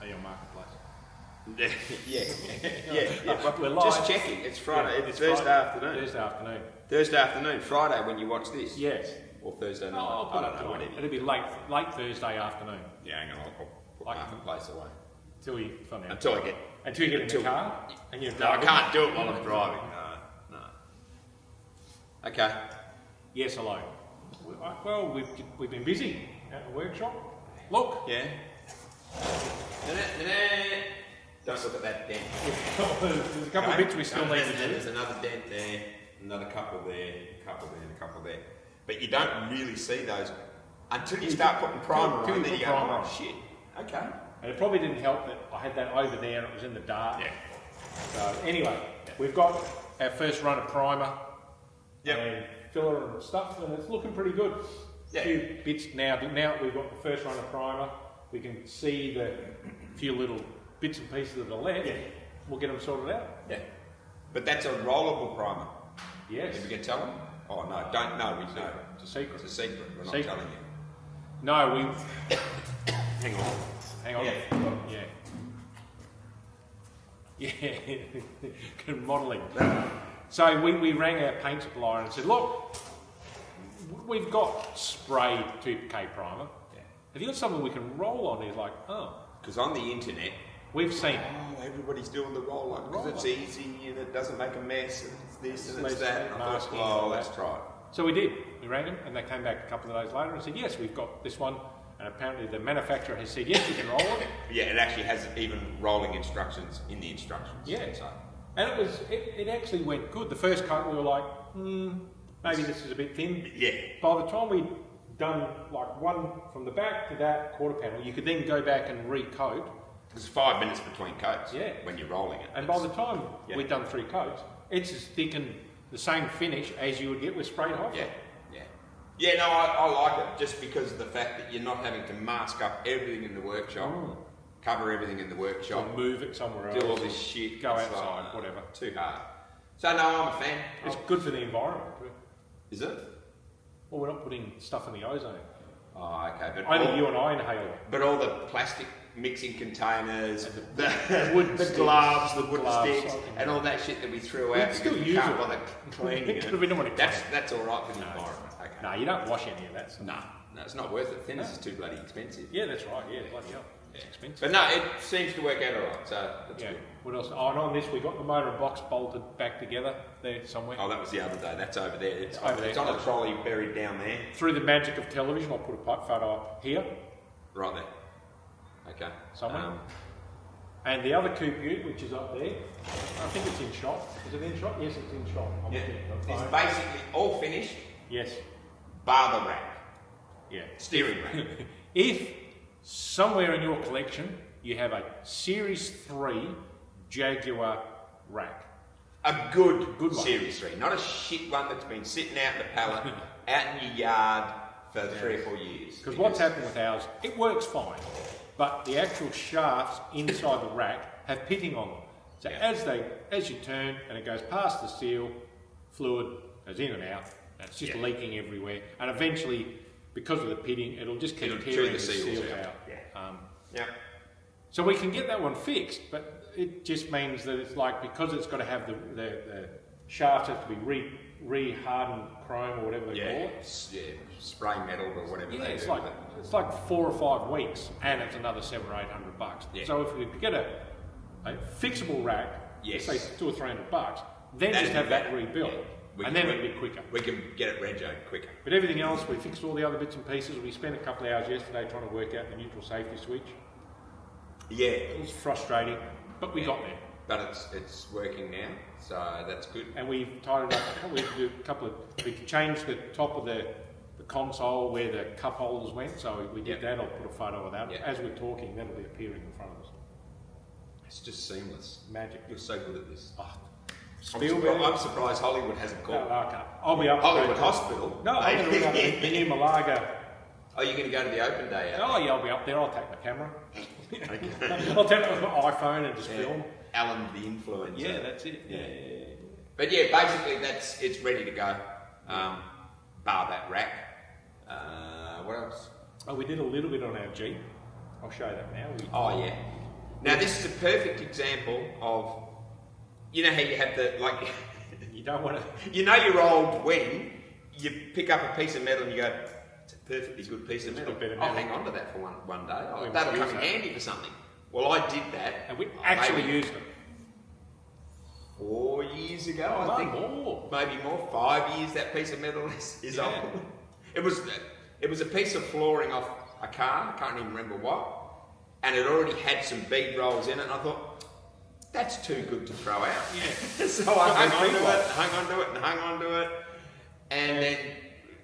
Are you on Marketplace? yeah. But we're live. Just checking. It's Friday. It's Thursday Friday. afternoon. Thursday afternoon. Thursday afternoon. Friday when you watch this. Yes. Or Thursday night. I'll put I it don't know. on. Whatever. It'll be late Thursday afternoon. Yeah, hang on. I'll put Like- Marketplace away. Until you find out. Until I get. Until you get in the car and you're No, I driving. can't do it while I'm driving. No. Okay. Yes, hello. Well, we've been busy at the workshop. Look. Yeah. Don't look at that dent. There's a couple of bits we still need to do. There's another dent there, another couple there, a couple there, and a couple there. But you don't really see those until you start putting primer on. Then you go, oh shit. Okay. And it probably didn't help that I had that over there and it was in the dark. Yeah. So anyway, we've got our first run of primer and filler and stuff, and it's looking pretty good. Yeah. A few bits now we've got the first run of primer. We can see the few little bits and pieces that are left. Yeah. We'll get them sorted out. Yeah. But that's a rollable primer. Yes. If we can tell them? Oh no, don't know. We know. It's a secret. It's a secret. We're not Secret. telling you. No, we. Hang on. Yeah. Yeah. Good modelling. So we rang our paint supplier and said, look, we've got spray 2K primer. Yeah. Have you got something we can roll on? He's like, oh. Because on the internet, We've seen oh, everybody's doing the roll-on because it's easy and it doesn't make a mess and it's this and it's that. And I thought, oh, let's try it. So we did. We rang them and they came back a couple of days later and said, yes, we've got this one. And apparently the manufacturer has said, yes, you can roll it. Yeah, it actually has even rolling instructions in the instructions. Yeah. So, And it actually went good. The first coat we were like, maybe this is a bit thin. yeah. By the time we'd done like one from the back to that quarter panel, you could then go back and recoat. There's 5 minutes between coats Yeah. when you're rolling it. And by the time Yeah. we'd done 3 coats, it's as thick and the same finish as you would get with sprayed hot. Yeah. Yeah, no, I like it just because of the fact that you're not having to mask up everything in the workshop, cover everything in the workshop, Or move it somewhere else. do all this shit, Go it's outside, like, whatever. Too hard. So no, I'm a fan. It's good for the environment too. Is it? Well, we're not putting stuff in the ozone. Oh, okay. But Only you and I inhale it. But all the plastic mixing containers, the wooden the sticks, gloves, the wooden gloves, sticks, something. and all that shit that we threw We'd out still because we use can't it. bother cleaning it. We don't want to clean it. That's all right for the environment. Okay. No, you don't wash any of that stuff. No, it's not worth it. Thinners is too bloody expensive. Yeah, that's right. Yeah, bloody hell. It's expensive. But no, it seems to work out all right. So that's Yeah. good. What else? Oh, and on this we got the motor and box bolted back together there somewhere. Oh, that was the other day. That's over there. It's Over there. It's on a trolley buried down there. Through the magic of television, I'll put a photo up here Right there. Okay. somewhere. And the other coupe ute, which is up there, I think it's in shot. Is it in shot? Yes, it's in shot. I'm Yeah. looking at the It's phone. basically all finished, Yes. bar the rack, Yeah. steering rack. If somewhere in your collection you have a Series 3 Jaguar rack. A good one. Series 3, not a shit one that's been sitting out in the pallet, out in your yard for 3 or 4 years. Because what's happened with ours, it works fine, but the actual shafts inside the rack have pitting on them. So as you turn and it goes past the seal, fluid goes in and out, and it's just leaking everywhere. And eventually, because of the pitting, it'll just keep It'll chew tearing the the seals seals out. out. Yeah. So we can get that one fixed, but it just means that it's like, because it's got to have the shafts have to be re-hardened chrome or whatever they call it. Yeah, spray metal or whatever Yeah, they it's do. like 4 or 5 weeks, and it's another $700 or $800. Yeah. So if we could get a fixable rack, Yes. say $200 or $300, then That'd just have be that better. rebuilt, We and can- then it'd be quicker. We can get it regoed quicker. But everything else, we fixed all the other bits and pieces. We spent a couple of hours yesterday trying to work out the neutral safety switch. Yeah, It was frustrating, but we got there. but it's working now, so that's good. And we've tied it up. We do a couple of. We changed the top of the console where the cup holders went. So we did that. I'll put a photo of that. Yeah. As we're talking, that'll be appearing in front of us. It's just seamless. Magic. You're so good at this. Oh, I'm surprised Hollywood hasn't No, called. okay. I'll be up. Hollywood Hospital. No, I'm going to be up in the new Malaga. Oh, you're going to go to the open day out Oh yeah, I'll be up there. I'll take my camera. there? Okay. I'll take it with my iPhone and just film. Alan the influencer. Yeah, that's it. Yeah. But yeah, basically it's ready to go. Bar that rack. What else? Oh, we did a little bit on our Jeep. I'll show you that now. Oh yeah. Now this is a perfect example of, you know how you have the, like, You don't want to... you know you're old when you pick up a piece of metal and you go, it's a perfectly good piece of metal. I'll hang on to that for one day. That'll come in handy for something. Well, I did that. And we actually used it. 4 years ago, I think. More. Maybe more. 5 years that piece of metal is old. It was a piece of flooring off a car, I can't even remember what, and it already had some bead rolls in it, and I thought, that's too good to throw out. Yeah. So I hung on to it, and then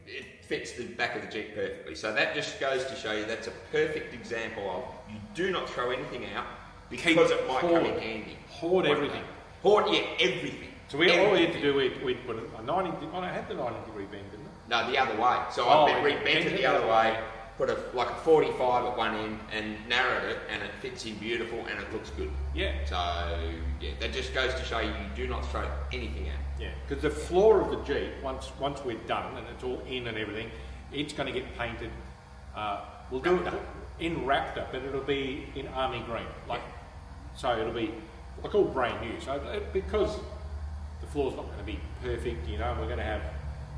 it fits the back of the Jeep perfectly. So that just goes to show you that's a perfect example of you do not throw anything out because it might come in handy. Hoard everything. Hoard, everything. So all we had to do, we'd put a 90, I had the 90-degree bend, didn't I? No, the other way. So I bent it the other way, put a 45 at one end and narrowed it, and it fits in beautiful and it looks good. Yeah. So, that just goes to show you do not throw anything out. Yeah, because the floor of the Jeep, once we're done and it's all in and everything, it's going to get painted. We'll do it in Raptor, but it'll be in army green. So it'll be like all brand new. So because the floor's not going to be perfect, we're going to have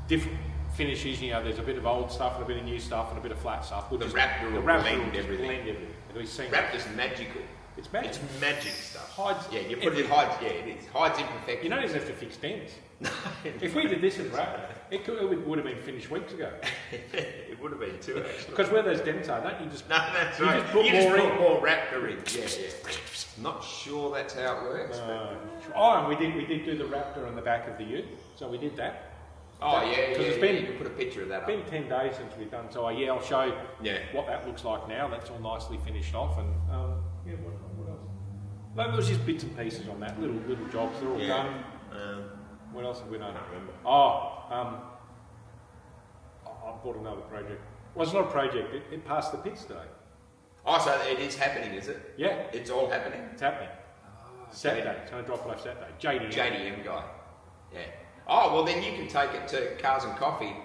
different finishes. There's a bit of old stuff and a bit of new stuff and a bit of flat stuff. The Raptor will blend everything. It'll be Raptor's magical. It's magic. It's magic stuff. Hides. Yeah, you put it hides. Yeah, it is. Hides imperfections. You don't even have to fix dents. If we did this in Raptor, it would have been finished weeks ago. It would have been too, actually. Because where those dents are, don't you just... No, that's right. Just put more Raptor in. Yeah. Not sure that's how it works. And we did do the Raptor on the back of the Ute, so we did that. Because you can put a picture of that up. It's been 10 days since we've done, so I'll show what that looks like now. That's all nicely finished off, and what else? There was just bits and pieces on that, little jobs, they're all done. What else have we done? I can't remember. I bought another project. Well, it's not a project, it passed the pits today. Oh, so it is happening, is it? Yeah. It's all happening? It's happening. Saturday, it's going to drop it off Saturday. JDM guy. Yeah. Oh, well then you can take it to Cars and Coffee.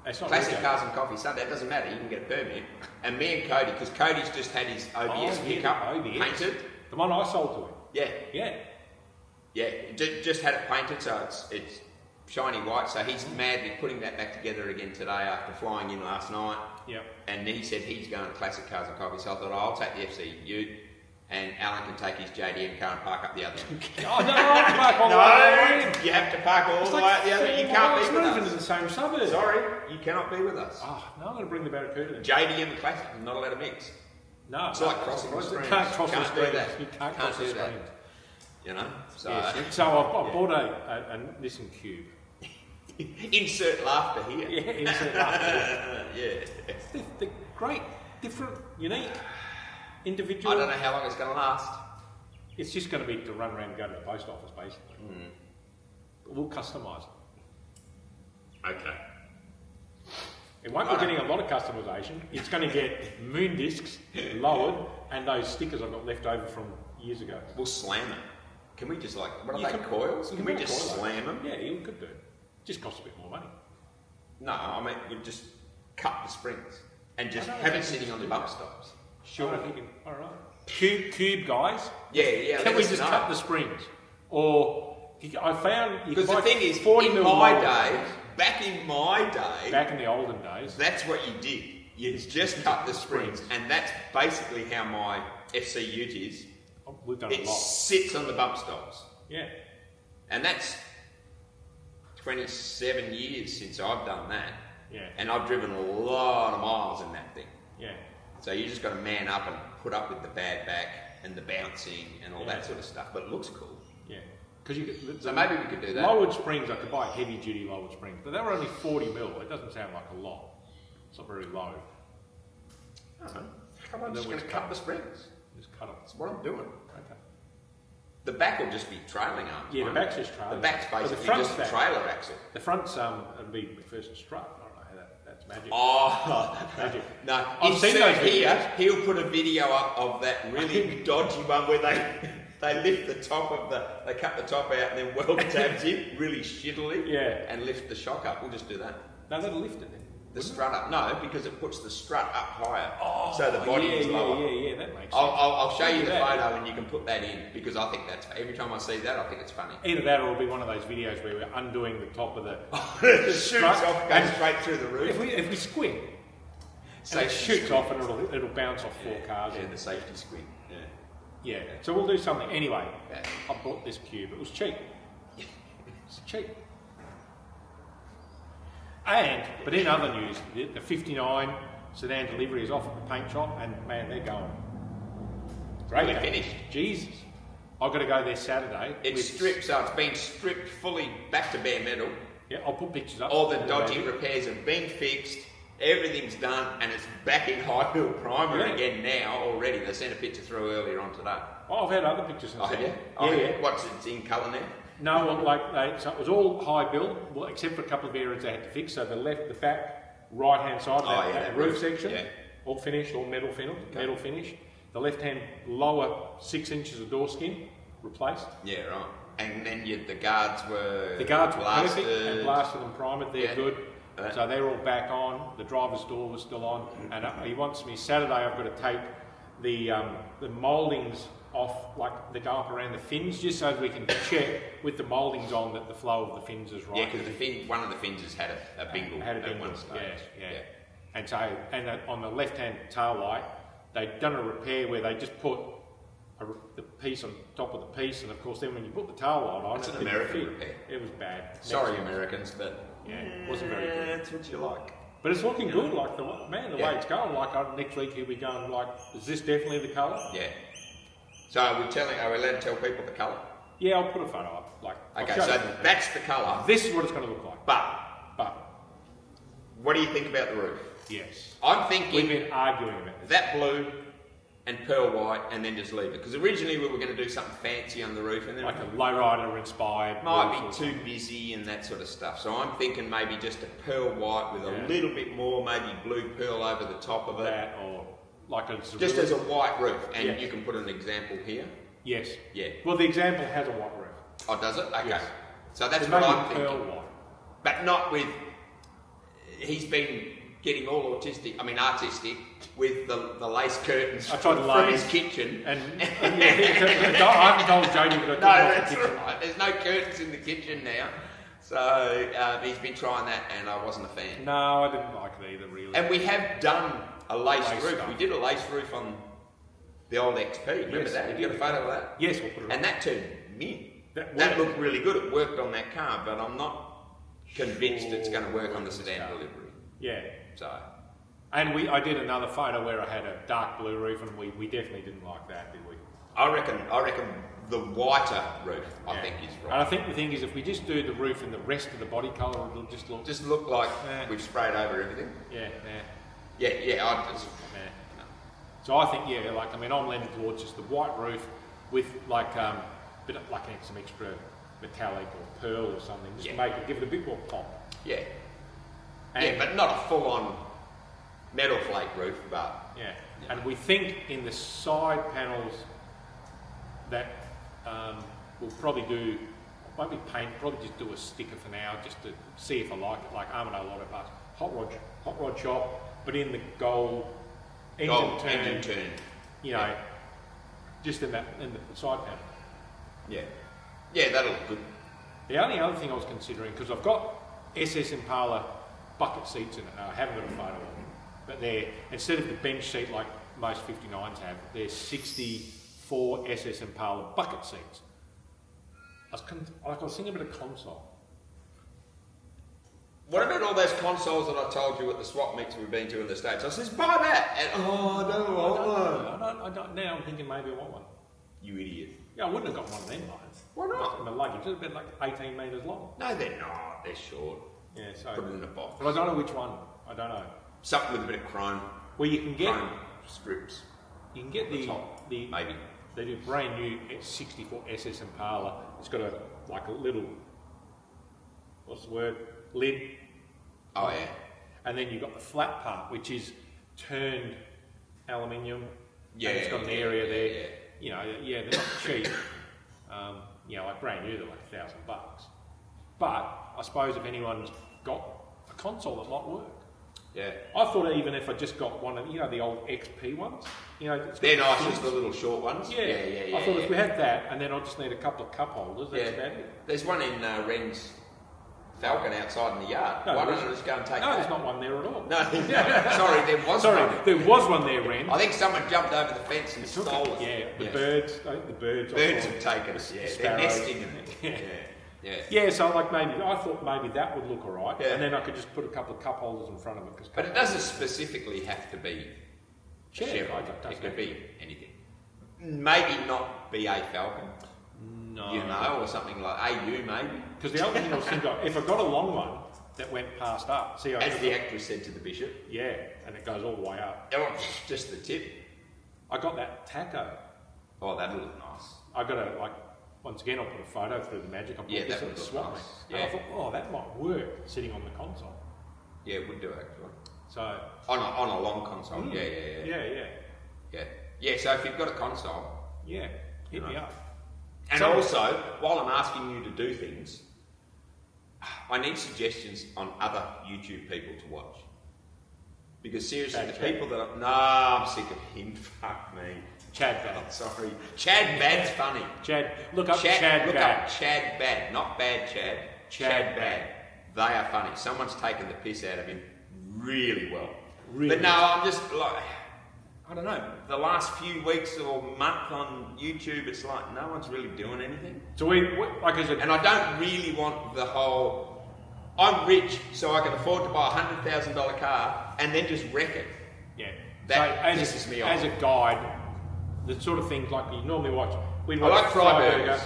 Classic Cars and Coffee Sunday. It doesn't matter, you can get a permit. And me and Cody, because Cody's just had his OBS pickup painted. The one I sold to him. Yeah. Yeah, just had it painted, so it's shiny white. So he's madly putting that back together again today after flying in last night. Yep. And he said he's going to Classic Cars and Coffee, so I thought, I'll take the FC Ute, and Alan can take his JDM car and park up the other one. No, you have to park all the way up the other. You can't be with us. Moving to the same suburb. Sorry, you cannot be with us. Oh, no, I'm going to bring the Barracuda then. JDM and Classic, I'm not allowed to mix. No, it's like crossing the streams. You can't cross the streams. You can't cross the streams. So, so I bought a Nissan Cube. Insert laughter here. Yeah, insert laughter. Yeah. They're great, different, unique, individual. I don't know how long it's going to last. It's just going to be to run around and go to the post office, basically. We'll customise it. Okay. It won't be getting a lot of customisation. It's going to get moon discs lowered and those stickers I've got left over from years ago. We'll slam it. Can we just what are they, coils? Can we just slam them? Yeah, you could do. Just costs a bit more money. No, I mean, we'll just cut the springs and just have it sitting on the bump stops. Sure. All right. Cube guys. Yeah. Can we just cut the springs? Or I found because the thing is, back in the olden days, that's what you did. You just cut the springs, and that's basically how my FC Ute is. We've done a lot. It sits on the bump stops. Yeah. And that's 27 years since I've done that. Yeah. And I've driven a lot of miles in that thing. Yeah. So you just got to man up and put up with the bad back and the bouncing and all that sort of stuff. But it looks cool. Yeah. So maybe we could do that. Lowered springs, I could buy heavy duty lowered springs, but they were only 40 mil. It doesn't sound like a lot. It's not very low. Come on, I'm just going to cut the springs. Just cut them. That's what I'm doing. Okay. The back will just be trailing arms. Yeah, the back's just trailing. The back's basically just a trailer axle. The front's it'll be first strut. I don't know how that's magic. Oh, magic. No, I've seen those here. He'll put a video up of that really dodgy one where they lift the top of they cut the top out and then weld tabs in really shittily. Yeah. And lift the shock up. We'll just do that. No, that'll lift it then. The strut up. No, because it puts the strut up higher. Oh, so the body is lower. Yeah, that makes sense. I'll show you the that. photo and you can put that in because I think that's every time I see that I think it's funny. Either that or it'll be one of those videos where we're undoing the top of the It shoots off, goes straight through the roof. If we squint, and it shoots off and it'll bounce off 4 cars. Yeah, the safety squint. Yeah. So we'll do something. Anyway, I bought this cube. It was cheap. It's cheap. But in other news, the 59 Sedan delivery is off at the paint shop, and man, they're going. Really finished. Jesus. I've got to go there Saturday. It's stripped, so it's been stripped fully back to bare metal. Yeah, I'll put pictures up. All the dodgy repairs have been fixed. Everything's done, and it's back in high build primer again now already. They sent a picture through earlier on today. Oh, I've had other pictures. Oh, have you? Yeah. What's it's in colour now? No, so it was all high build, well, except for a couple of areas they had to fix. So the back, right-hand side, that roof section, all finished, all metal finish. The left-hand lower 6 inches of door skin replaced. Yeah, right. And then the guards were blasted. Perfect and blasted and primed. They're good. So they're all back on. The driver's door was still on, and he wants me Saturday. I've got to take the mouldings off, like they go up around the fins, just so that we can check with the mouldings on that the flow of the fins is right. Yeah, because one of the fins has had a bingle. Had a bingle. Yeah. And so, on the left-hand tail light, they'd done a repair where they just put the piece on top of the piece, and of course, then when you put the tail light on, it's an American repair. It was bad. Sorry, Americans, but it wasn't very good. That's what you like. But it's looking good. Like the way it's going. Like next week he'll be going. Like, is this definitely the colour? Yeah. So are we allowed to tell people the colour? Yeah, I'll put a photo up. Okay, so that's the colour. This is what it's going to look like. But what do you think about the roof? Yes. I'm thinking we've been arguing about this. That blue and pearl white, and then just leave it. Because originally we were going to do something fancy on the roof, and then like a lowrider inspired. Might be too busy and that sort of stuff. So I'm thinking maybe just a pearl white with a little bit more, maybe blue pearl over the top of it. That or like just as a white roof, and you can put an example here. Yes. Yeah. Well, the example has a white roof. Oh, does it? Okay. Yes. So that's what I'm thinking. Pearl white. But not with. He's been getting all artistic with the lace curtains from his kitchen. I haven't told Jody that. No, that's right. There's no curtains in the kitchen now. So he's been trying that, and I wasn't a fan. No, I didn't like it either, really. And we have done a lace roof. Stuff. We did a lace roof on the old XP. Remember that? Have you got a photo of that? Yes, we'll put it on. And that turned mint. That looked really good. It worked on that car, but I'm not convinced it's going to work on the Sedan delivery. Yeah. So. And I did another photo where I had a dark blue roof, and we definitely didn't like that, did we? I reckon the whiter roof, I think, is right. And I think the thing is, if we just do the roof and the rest of the body colour, it'll just look like we've sprayed over everything. So I think I'm leaning towards just the white roof with some extra metallic or pearl or something, just to give it a bit more pop. Yeah. But not a full-on metal flake roof, but... Yeah. And we think in the side panels that we'll probably probably just do a sticker for now, just to see if I like it, like Armado Lotto parts. Hot rod shop, but in the gold engine turn. Just in the side panel. Yeah. Yeah, that'll look good. The only other thing I was considering, because I've got SS Impala bucket seats in it. I haven't got a photo of them, but they're, instead of the bench seat like most 59s have, they're 64 SS Impala bucket seats. I was thinking about a console. What about all those consoles that I told you at the swap meets we've been to in the States? I says, buy that! And I don't want one. I don't. Now I'm thinking maybe I want one. You idiot. Yeah, I wouldn't have got one of them lines. Why not? My luggage is about like 18 metres long. No, they're not. They're short. Yeah, so... Put it in a box. But I don't know which one. I don't know. Something with a bit of chrome. Well, you can get... Chrome strips. You can get the maybe. They do brand new 64 SS Impala. It's got a little... What's the word? Lid. Oh, yeah. And then you've got the flat part, which is turned aluminium. Yeah. And it's got an area there. Yeah. They're not cheap. Like brand new, they're like $1,000. But I suppose if anyone's got a console that might work. Yeah. I thought even if I just got one of, the old XP ones, they're nice, just the little short ones. Yeah. I thought if we had that, and then I'll just need a couple of cup holders, that's about it. There's one in Wren's Falcon outside in the yard. No, Why don't I just go and take that? No, there's not one there at all. No, sorry, there was one. There was one there, Ren. I think someone jumped over the fence and stole it. Yeah, the birds. The birds. Birds have taken it. Yeah, they're nesting in it. Yeah, so I thought maybe that would look alright, Yeah. and then I could just put a couple of cup holders in front of it. But it doesn't specifically have to be Chevrolet. It could be anything. Maybe not BA Falcon. No. Or something like AU maybe. Because the other thing I was thinking, if I got a long one that went past up, as the actress said to the bishop. Yeah, and it goes all the way up. Oh, just the tip. I got that taco. Oh, that'll look nice. I got once again, I'll put a photo through the magic. I'll put this at the swap meet. Yeah. And I thought, that might work sitting on the console. Yeah, it would do actually. So on a long console. Yeah. So if you've got a console, hit me up. And also, while I'm asking you to do things, I need suggestions on other YouTube people to watch. Because seriously, people that I'm sick of him. Fuck me. Chad Bad. Sorry. Chad Bad's funny. Look up Chad Bad. Up Chad Bad, not Bad Chad. Chad Bad. They are funny. Someone's taken the piss out of him really well. But no, I'm just like, I don't know, the last few weeks or month on YouTube, it's like no one's really doing anything. So like I said, and I don't really want the whole, I'm rich so I can afford to buy a $100,000 car and then just wreck it. Yeah. That pisses me off. As a guide, the sort of things like you normally watch. I like Freiburgers.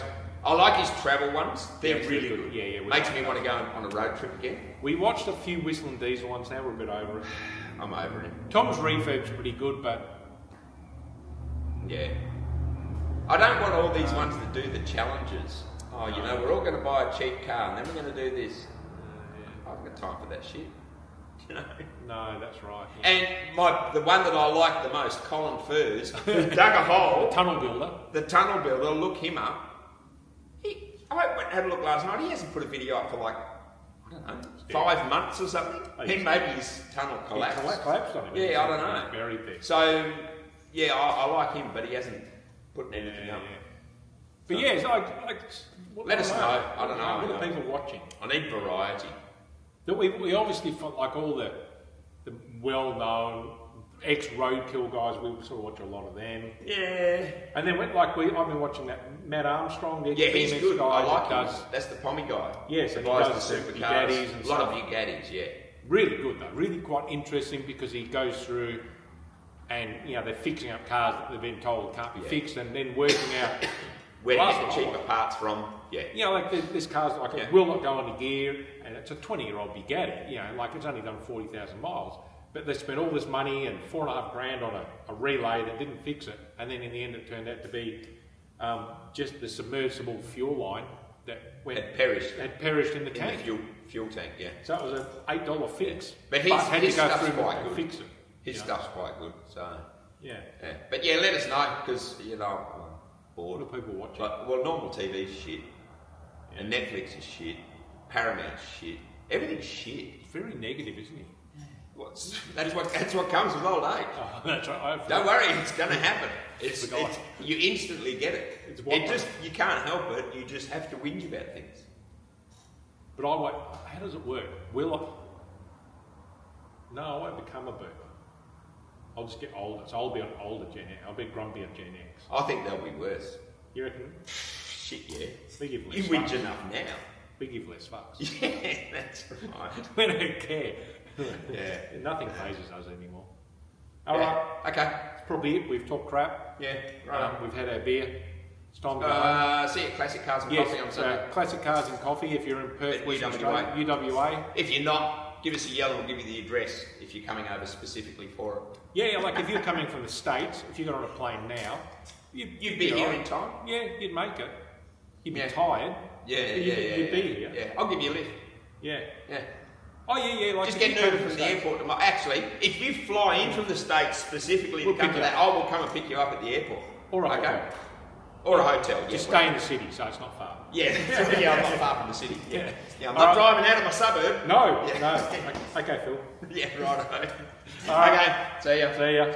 I like his travel ones. They're really good. Yeah. Makes me want to go on a road trip again. We watched a few Whistling Diesel ones. Now we're a bit over it. I'm over it. Tom's refurb's pretty good, but yeah. I don't want all these ones that do the challenges. Oh, we're all going to buy a cheap car and then we're going to do this. I haven't got time for that shit. No, that's right. Yeah. And the one that I like the most, Colin Furs, who dug a hole. The tunnel builder. The tunnel builder. Look him up. I went and had a look last night. He hasn't put a video up for I don't know, 5 months or something. Maybe his tunnel collapsed. He collapsed on him. Yeah, I don't know. Buried there. So, yeah, I like him, but he hasn't put anything up. But let us know. I don't know. What are people watching? I need variety. That we obviously like all the well-known ex-roadkill guys. We sort of watch a lot of them. Yeah. And then I've been watching that Matt Armstrong. The he's good. guy I like him. That's the pommy guy. Yeah, so he does the supercars. And a lot of Bugattis. Yeah. Really good though. Really quite interesting because he goes through and they're fixing up cars that they've been told can't be fixed, and then working out where to get the cheaper parts from. Yeah. Like this car's it will not go into gear, and it's a 20-year-old Bugatti. It's only done 40,000 miles, but they spent all this money and $4,500 on a relay that didn't fix it, and then in the end it turned out to be just the submersible fuel line that had perished in the tank. The fuel tank. Yeah. So it was an $8 fix, but his stuff's quite good. Fix it. His stuff's quite good. So yeah. But let us know because I'm bored. What are people watching? Normal TV's shit, and Netflix is shit, Paramount's shit, everything's shit. He's very negative, isn't he? That's what comes with old age. Oh, that's right. Don't worry, it's going to happen. You instantly get it. You can't help it. You just have to whinge about things. But how does it work? No, I won't become a boomer. I'll just get older. So I'll be an older Gen X. I'll be grumpy at Gen X. I think they'll be worse. You reckon? Shit, yeah. We give less you whinge enough now. We give less fucks. Yeah, that's right. We don't care. Yeah. Nothing phases us anymore. Alright. Okay. That's probably it. We've talked crap. Yeah, right. We've had our beer. It's time to go home. See you at Classic Cars and Coffee on Sunday. Classic Cars and Coffee if you're in Perth, Western Australia. UWA. If you're not, give us a yell and we'll give you the address if you're coming over specifically for it. Yeah, like if you're coming from the States, if you got on a plane now, you'd be here in time. Yeah, you'd make it. You'd be tired. You'd be here. Yeah, I'll give you a lift. Yeah. Yeah. Oh, yeah. Like just get an Uber from the airport. Actually, if you fly in from the States specifically to come to that, I will come and pick you up at the airport. All right. Okay. Or a hotel, yeah. Just stay in the city, so it's not far. Yeah, yeah, I'm not far from the city. Yeah, I'm All not right. driving out of my suburb. No, Yeah. no. Okay, Phil. Yeah, right. All right. Okay, see ya. See ya.